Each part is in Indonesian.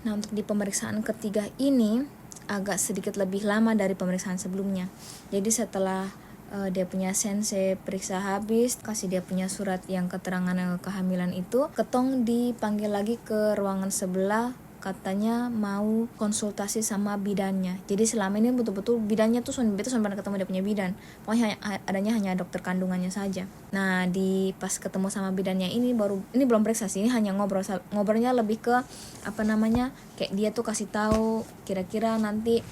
Nah, untuk di pemeriksaan ketiga ini agak sedikit lebih lama dari pemeriksaan sebelumnya. Jadi setelah dia punya sensei periksa habis, kasih dia punya surat yang keterangan kehamilan itu, ketong dipanggil lagi ke ruangan sebelah, katanya mau konsultasi sama bidannya. Jadi selama ini betul-betul bidannya tuh beta pernah ketemu dia punya bidan. Pokoknya adanya hanya dokter kandungannya saja. Nah, di pas ketemu sama bidannya ini belum periksa sih, ini hanya ngobrolnya lebih ke kayak dia tuh kasih tahu kira-kira nanti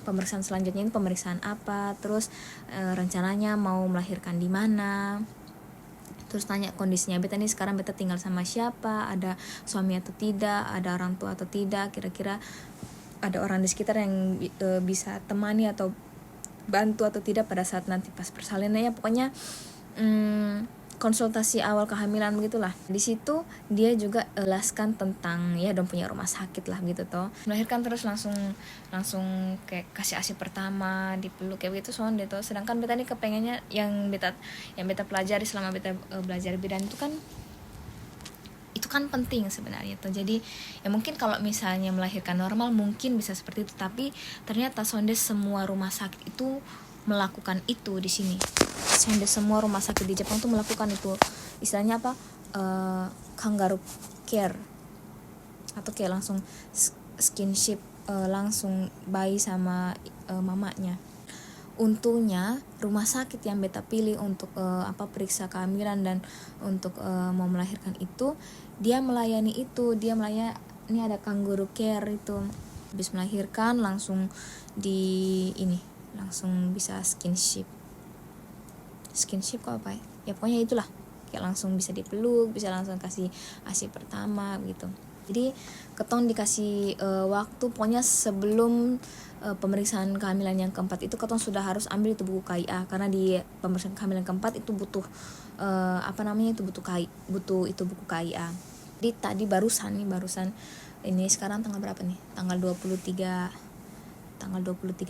pemeriksaan selanjutnya ini pemeriksaan apa, terus rencananya mau melahirkan di mana. Terus tanya kondisinya beta nih sekarang, beta tinggal sama siapa, ada suami atau tidak, ada orang tua atau tidak, kira-kira ada orang di sekitar yang bisa temani atau bantu atau tidak pada saat nanti pas persalinannya. Pokoknya konsultasi awal kehamilan begitulah. Di situ dia juga jelaskan tentang ya dong punya rumah sakit lah gitu toh. Melahirkan terus langsung kayak kasih ASI pertama, dipeluk kayak begitu soalnya toh. Sedangkan beta nih kepengennya yang beta pelajari selama beta belajar bidan itu kan penting sebenarnya tuh. Jadi ya mungkin kalau misalnya melahirkan normal mungkin bisa seperti itu, tapi ternyata sonde semua rumah sakit itu melakukan itu di sini. Sonde semua rumah sakit di Jepang tuh melakukan itu. Istilahnya apa? Kangaroo care, atau kayak langsung skinship langsung bayi sama mamanya. Untungnya rumah sakit yang beta pilih untuk periksa kehamilan dan untuk mau melahirkan itu, dia melayani ini ada kangaroo care itu. Habis melahirkan langsung langsung bisa skinship kok apa ya pokoknya itulah, kayak langsung bisa dipeluk, bisa langsung kasih ASI pertama gitu. Jadi ketong dikasih waktu, pokoknya sebelum pemeriksaan kehamilan yang keempat itu ketong sudah harus ambil itu buku KIA, karena di pemeriksaan kehamilan keempat itu butuh itu buku KIA. Jadi tadi barusan ini sekarang tanggal berapa nih? Tanggal 23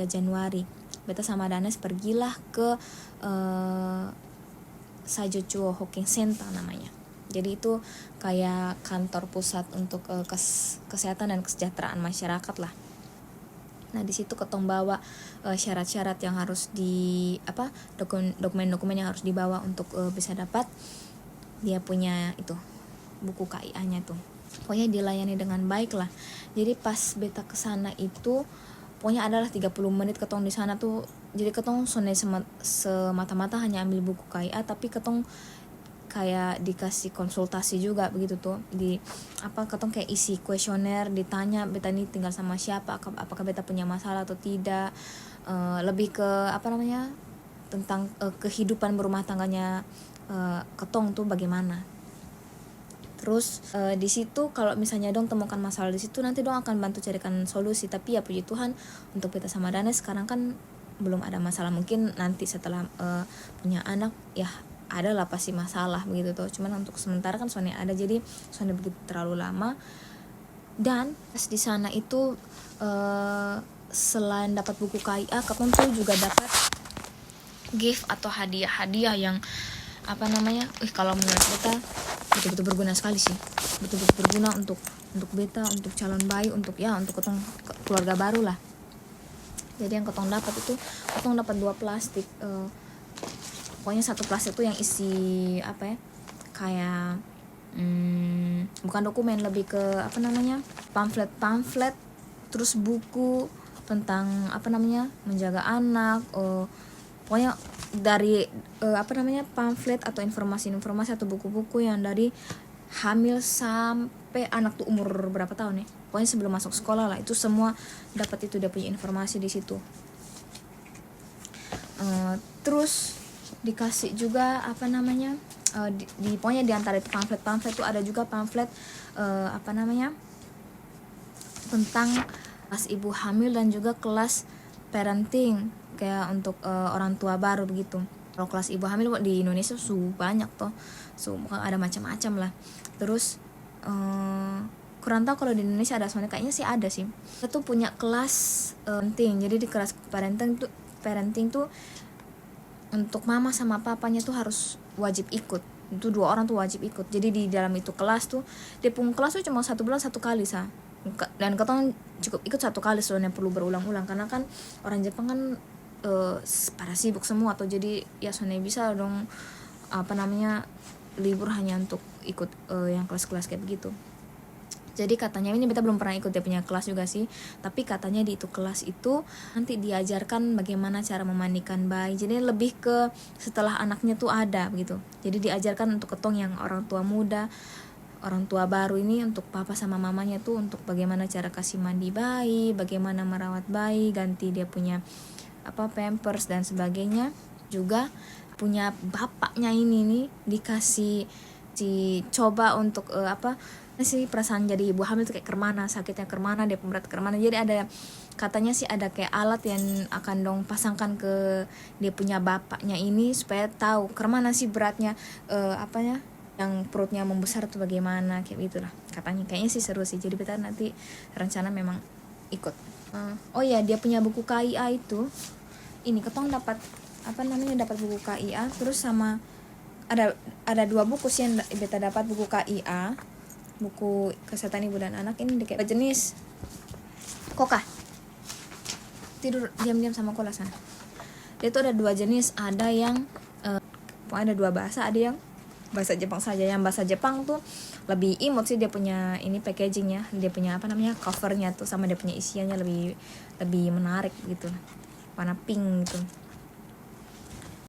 Januari. Beta sama Danes pergilah ke Saijochuo Hoken Center namanya. Jadi itu kayak kantor pusat untuk kesehatan dan kesejahteraan masyarakat lah. Nah, di situ ketong bawa syarat-syarat yang harus dokumen-dokumen yang harus dibawa untuk bisa dapat dia punya itu buku KIA-nya tuh. Pokoknya dilayani dengan baik lah. Jadi pas beta kesana itu pokoknya adalah 30 menit ketong di sana tuh. Jadi ketong semata-mata hanya ambil buku KIA, tapi ketong kayak dikasih konsultasi juga begitu tuh. Ketong kayak isi kuesioner, ditanya beta ini tinggal sama siapa, apakah beta punya masalah atau tidak, lebih ke tentang kehidupan berumah tangganya ketong tuh bagaimana. Terus di situ kalau misalnya dong temukan masalah di situ, nanti dong akan bantu carikan solusi. Tapi ya puji Tuhan untuk beta sama Danes sekarang kan belum ada masalah. Mungkin nanti setelah punya anak ya ada lah pasti masalah begitu tuh. Cuman untuk sementara kan soalnya ada, jadi soalnya begitu terlalu lama. Dan pas di sana itu selain dapat buku KIA, ketong tuh juga dapat gift atau hadiah yang kalau menurut beta betul-betul berguna sekali sih. Betul-betul berguna untuk beta, untuk calon bayi, untuk ketong keluarga baru lah. Jadi yang ketong dapat itu, ketong dapat 2 plastik. Pokoknya satu plastik itu yang isi kayak bukan dokumen, lebih ke pamflet, terus buku tentang menjaga anak. Pokoknya dari pamflet atau informasi atau buku-buku yang dari hamil sampai anak tuh umur berapa tahun ya, pokoknya sebelum masuk sekolah lah, itu semua dapat itu, dia punya informasi di situ. Terus dikasih juga pokoknya di antara itu pamflet itu ada juga pamflet tentang kelas ibu hamil dan juga kelas parenting, kayak untuk orang tua baru begitu. Kalau kelas ibu hamil di Indonesia banyak toh, ada macam-macam lah. Terus kurang tahu kalau di Indonesia ada, soalnya kayaknya sih ada sih. Kita tuh punya kelas parenting. Jadi di kelas parenting tuh untuk mama sama papanya tuh harus wajib ikut. Itu 2 orang tuh wajib ikut. Jadi di dalam itu kelas tuh, dia pun kelas tuh cuma 1 bulan 1 kali dan ketong cukup ikut 1 kali, soalnya perlu berulang-ulang karena kan orang Jepang kan pada sibuk semua atau jadi ya soalnya bisa dong libur hanya untuk ikut yang kelas-kelas kayak begitu. Jadi katanya, ini beta belum pernah ikut dia punya kelas juga sih, tapi katanya di itu kelas itu nanti diajarkan bagaimana cara memandikan bayi. Jadi lebih ke setelah anaknya tuh ada begitu. Jadi diajarkan untuk ketong yang orang tua muda, orang tua baru ini, untuk papa sama mamanya tuh untuk bagaimana cara kasih mandi bayi, bagaimana merawat bayi, ganti dia punya pampers dan sebagainya. Juga punya bapaknya ini nih dikasih coba untuk sih perasaan jadi ibu hamil tuh kayak kemana, sakitnya kemana, dia berat kemana. Jadi ada katanya sih ada kayak alat yang akan dong pasangkan ke dia punya bapaknya ini supaya tahu kemana sih beratnya, yang perutnya membesar tuh bagaimana, kayak gitulah katanya. Kayaknya sih seru sih, jadi kita nanti rencana memang ikut. Oh ya, dia punya buku KIA itu, ini ketong dapat dapat buku KIA, terus sama ada 2 buku sih yang beta dapat, buku KIA, buku kesehatan ibu dan anak. Ini kayak jenis Koka tidur diam-diam sama kola sana. Dia tuh ada 2 jenis, ada yang pokoknya ada 2 bahasa, ada yang bahasa Jepang saja. Yang bahasa Jepang tuh lebih imut sih, dia punya ini packagingnya, dia punya covernya tuh sama dia punya isiannya lebih menarik gitu, warna pink gitu.